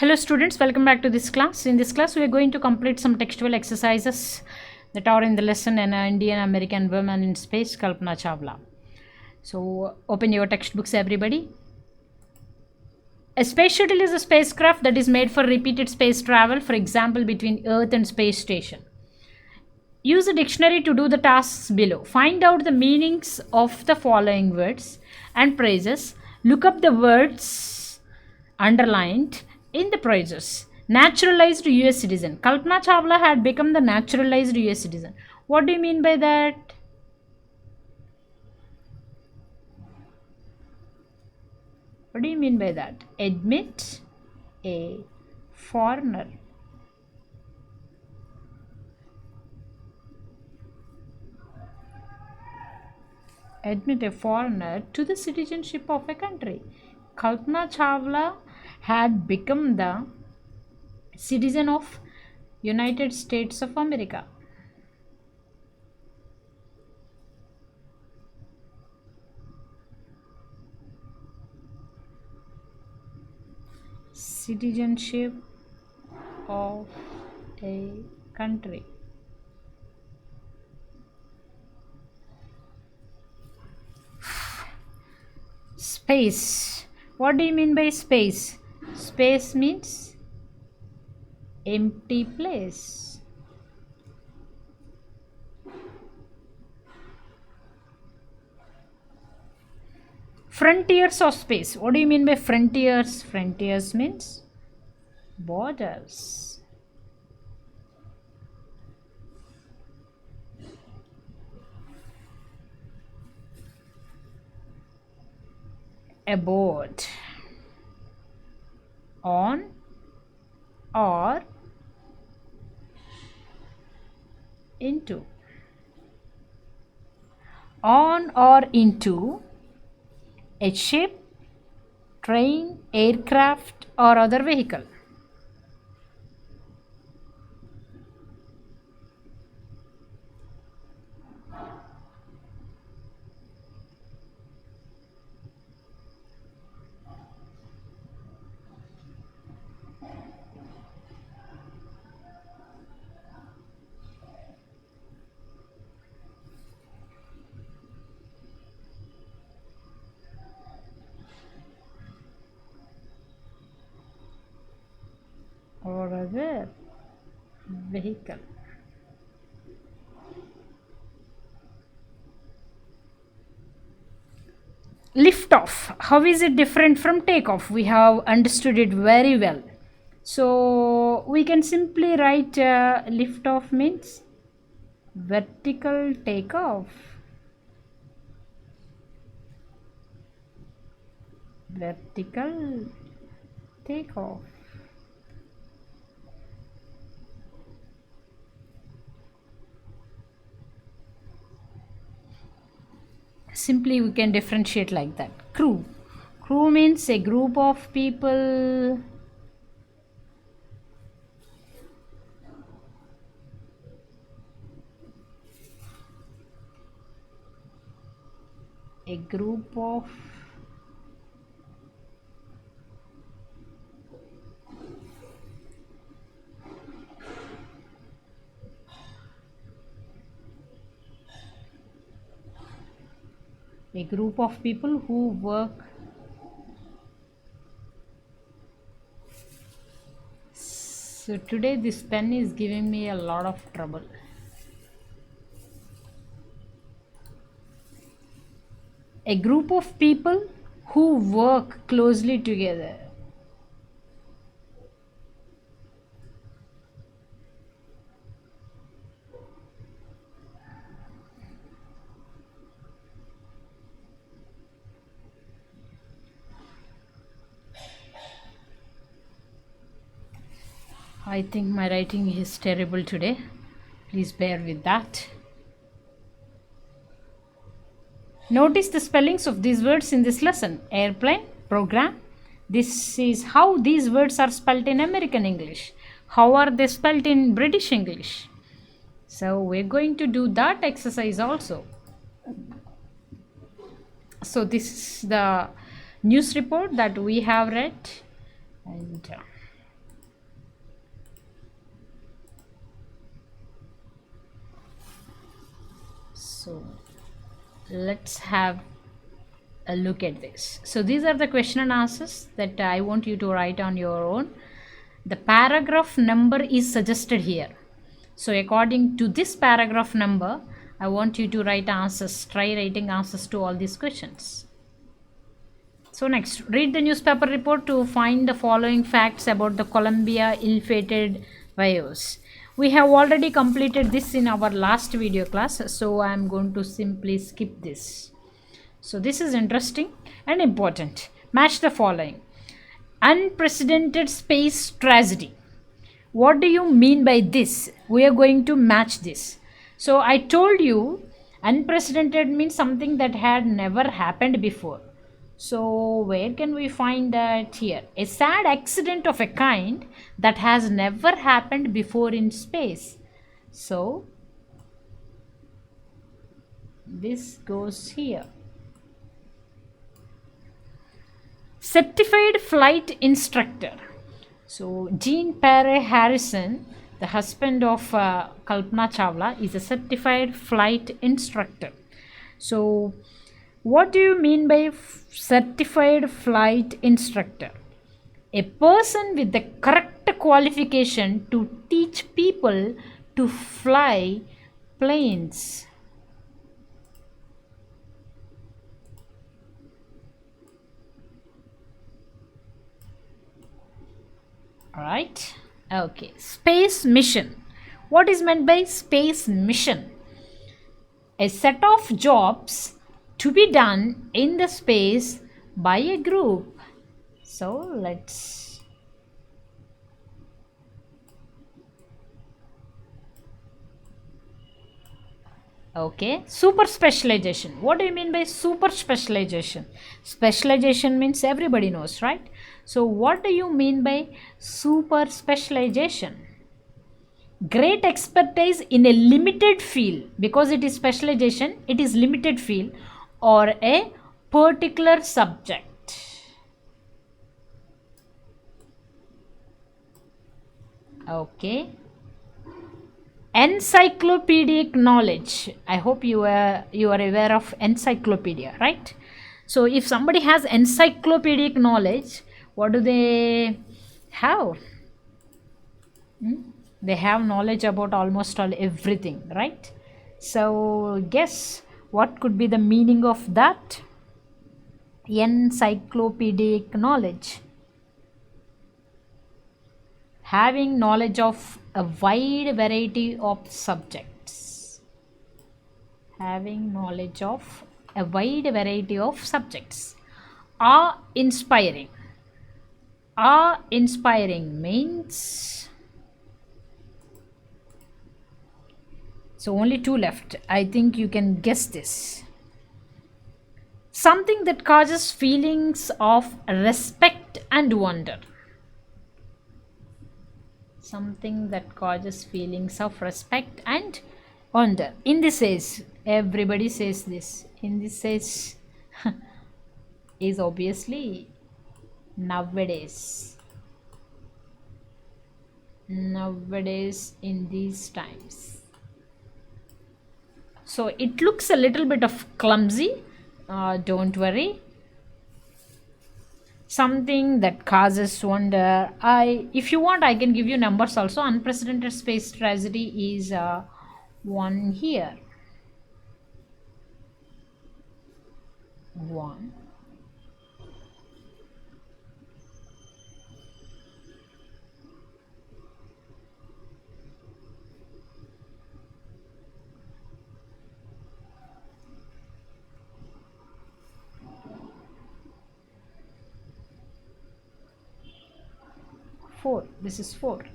Hello students, welcome back to this class. In this class, we are going to complete some textual exercises that are in the lesson An Indian American Woman in Space, Kalpana Chawla. So open your textbooks everybody. A space shuttle is a spacecraft that is made for repeated space travel, for example between Earth and space station. Use a dictionary to do the tasks below. Find out the meanings of the following words and phrases. Look up the words underlined in the phrases. Naturalized US citizen. Kalpana Chawla had become the naturalized US citizen. What do you mean by that? What do you mean by that? Admit a foreigner. Admit a foreigner to the citizenship of a country. Kalpana Chawla had become the citizen of United States of America. Citizenship of a country. Space. What do you mean by space? Space means empty place. Frontiers of space. What do you mean by frontiers? Frontiers means borders. Aboard, on or into. On or into a ship, train, aircraft or other vehicle. Or other vehicle. Lift off. How is it different from takeoff? We have understood it very well. So we can simply write lift off means vertical takeoff. Vertical takeoff. Simply we can differentiate like that. Crew. Crew means a group of people. A group of people who work. So today this pen is giving me a lot of trouble. A group of people who work closely together. I think my writing is terrible today. Please bear with that. Notice the spellings of these words in this lesson. Airplane, program. This is how these words are spelled in American English. How are they spelled in British English? So we're going to do that exercise also. So this is the news report that we have read, and So let's have a look at this. So these are the question and answers that I want you to write on your own. The paragraph number is suggested here. So according to this paragraph number, I want you to write answers. Try writing answers to all these questions. So next, read the newspaper report to find the following facts about the Columbia ill-fated virus. We have already completed this in our last video class, so I am going to simply skip this. So this is interesting and important. Match the following. Unprecedented space tragedy. What do you mean by this? We are going to match this. So I told you unprecedented means something that had never happened before. So where can we find that? Here. A sad accident of a kind that has never happened before in space. So this goes here. Certified flight instructor. So Jean Pierre Harrison, the husband of Kalpana Chawla, is a certified flight instructor. So what do you mean by certified flight instructor? A person with the correct qualification to teach people to fly planes. Alright, okay. Space mission. What is meant by space mission? A set of jobs to be done in the space by a group. So let's okay. Super specialization. What do you mean by super specialization? Specialization means everybody knows, right? So what do you mean by super specialization? Great expertise in a limited field. Because it is specialization, it is limited field or a particular subject. Okay. Encyclopedic knowledge. I hope you are aware of encyclopedia, right? So if somebody has encyclopedic knowledge, what do they have? They have knowledge about almost all everything, right? So guess what could be the meaning of that? Encyclopedic knowledge. Having knowledge of a wide variety of subjects. Having knowledge of a wide variety of subjects. Awe-inspiring. Awe-inspiring means, so only two left. I think you can guess this. Something that causes feelings of respect and wonder. Something that causes feelings of respect and wonder. In this says, everybody says this. In this says is obviously nowadays. Nowadays in these times. So it looks a little bit of clumsy. Don't worry. Something that causes wonder. If you want, I can give you numbers also. Unprecedented space tragedy is 1 here. 1. Four. This is 4.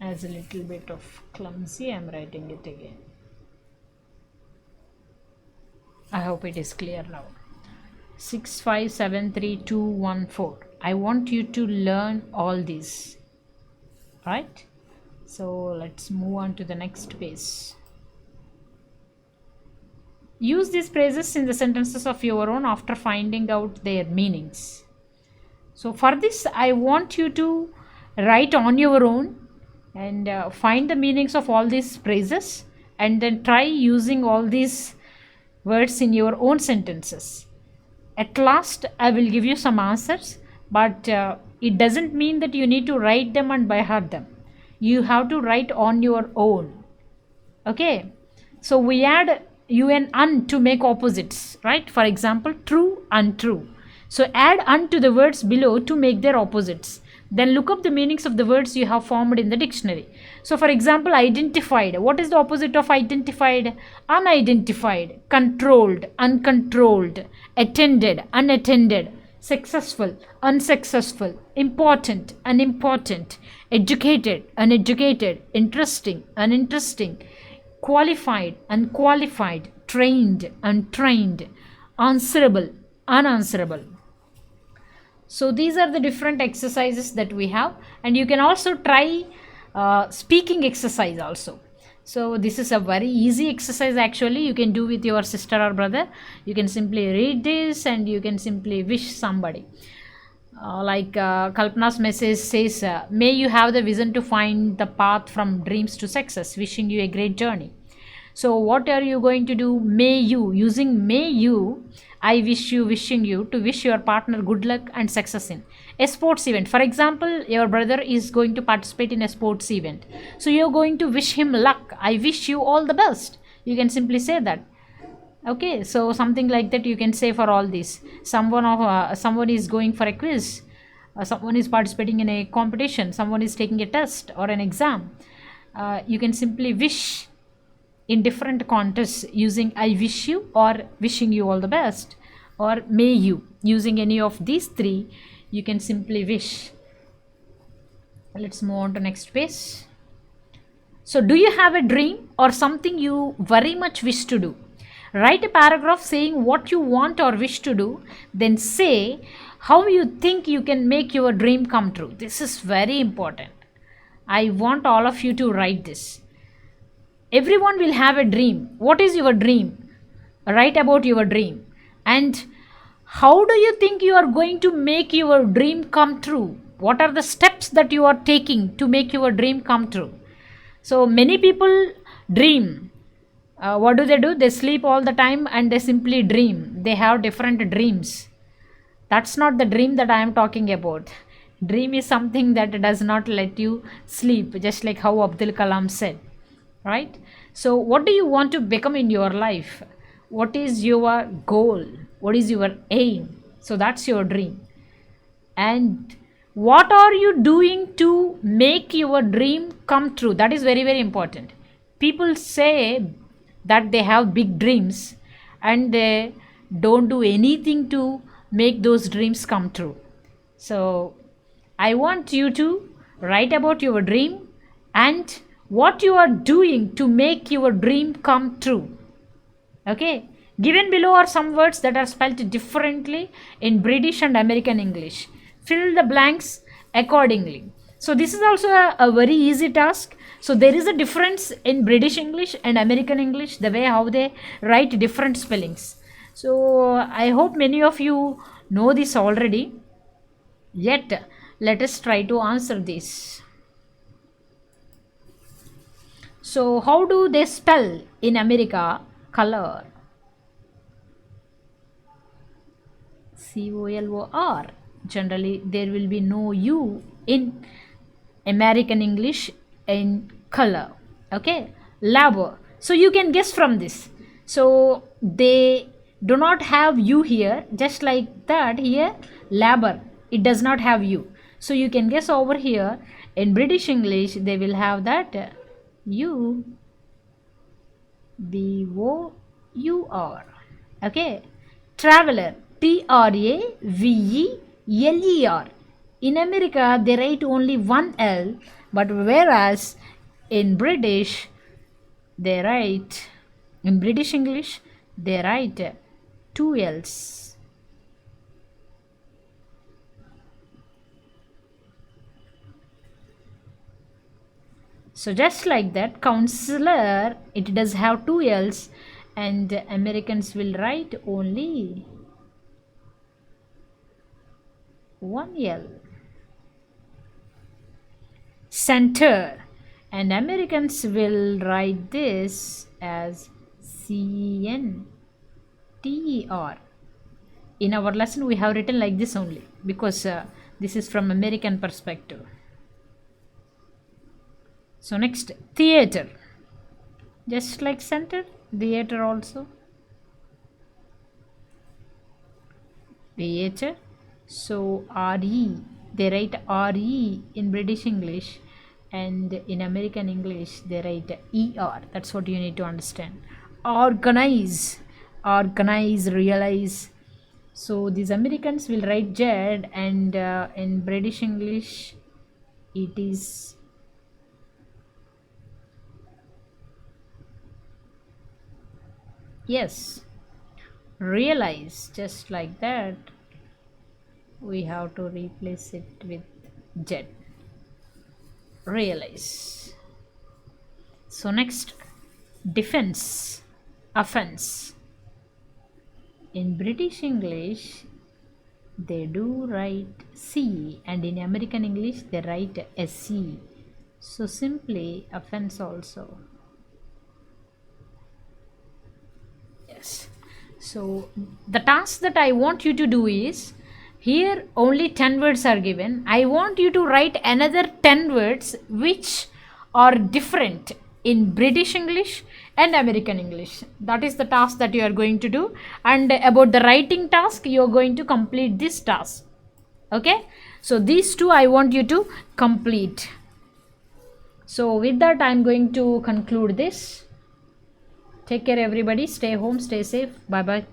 As a little bit of clumsy, I am writing it again. I hope it is clear now. 6, 5, 7, 3, 2, 1, 4. I want you to learn all these, right? So let's move on to the next page. Use these phrases in the sentences of your own after finding out their meanings. So for this, I want you to write on your own and find the meanings of all these phrases, and then try using all these words in your own sentences. At last, I will give you some answers, but it doesn't mean that you need to write them and by heart them. You have to write on your own. Okay, so we add u and un to make opposites, right? For example, true, untrue. So add un to the words below to make their opposites. Then look up the meanings of the words you have formed in the dictionary. So for example, identified. What is the opposite of identified? Unidentified. Controlled, uncontrolled. Attended, unattended. Successful, unsuccessful. Important, unimportant. Educated, uneducated. Interesting, uninteresting. Qualified, unqualified. Trained, untrained. Answerable, unanswerable. So these are the different exercises that we have, and you can also try speaking exercise also. So this is a very easy exercise actually. You can do with your sister or brother. You can simply read this and you can simply wish somebody. Kalpana's message says, may you have the vision to find the path from dreams to success. Wishing you a great journey. So what are you going to do? May you, using may you, I wish you, wishing you to wish your partner good luck and success in a sports event. For example, your brother is going to participate in a sports event. So you're going to wish him luck. I wish you all the best. You can simply say that. Okay, so something like that you can say for all these. Someone is going for a quiz. Someone is participating in a competition. Someone is taking a test or an exam. You can simply wish in different contexts using I wish you or wishing you all the best or may you. Using any of these three, you can simply wish. Let's move on to next page. So do you have a dream or something you very much wish to do? Write a paragraph saying what you want or wish to do, then say how you think you can make your dream come true. This is very important. I want all of you to write this. Everyone will have a dream. What is your dream? Write about your dream. And how do you think you are going to make your dream come true? What are the steps that you are taking to make your dream come true? So many people dream. What do? They sleep all the time and they simply dream. They have different dreams. That's not the dream that I am talking about. Dream is something that does not let you sleep, just like how Abdul Kalam said. Right? So what do you want to become in your life? What is your goal? What is your aim? So that's your dream. And what are you doing to make your dream come true? That is very, very important. People say that they have big dreams and they don't do anything to make those dreams come true. So I want you to write about your dream and what you are doing to make your dream come true. Okay, given below are some words that are spelled differently in British and American English. Fill the blanks accordingly. So this is also a very easy task. So there is a difference in British English and American English, the way how they write different spellings. So I hope many of you know this already. Yet let us try to answer this. So how do they spell in America color? COLOR. Generally there will be no U in American English in color. Okay, labor. So you can guess from this. So they do not have U here, just like that here labor, it does not have U. So you can guess over here in British English they will have that U BOUR. Okay, traveler TRAVELER. In America they write only one L, but whereas in British English they write two L's. So just like that, counselor, it does have two L's, and Americans will write only one L. Center, and Americans will write this as CNTER. In our lesson we have written like this only because this is from American perspective. So next, theater, just like center, theater also. Theater, so RE, they write RE in British English, and in American English they write ER. That's what you need to understand. Organize, realize. So these Americans will write Z, and in British English it is yes, realize. Just like that, we have to replace it with Z, realize. So next, defense, offense. In British English they do write C, and in American English they write SE. So simply offense also. Yes. So the task that I want you to do is, here only 10 words are given. I want you to write another 10 words which are different in British English and American English. That is the task that you are going to do. And about the writing task, you are going to complete this task. Okay. So these two I want you to complete. So with that, I am going to conclude this. Take care everybody. Stay home, stay safe. Bye bye.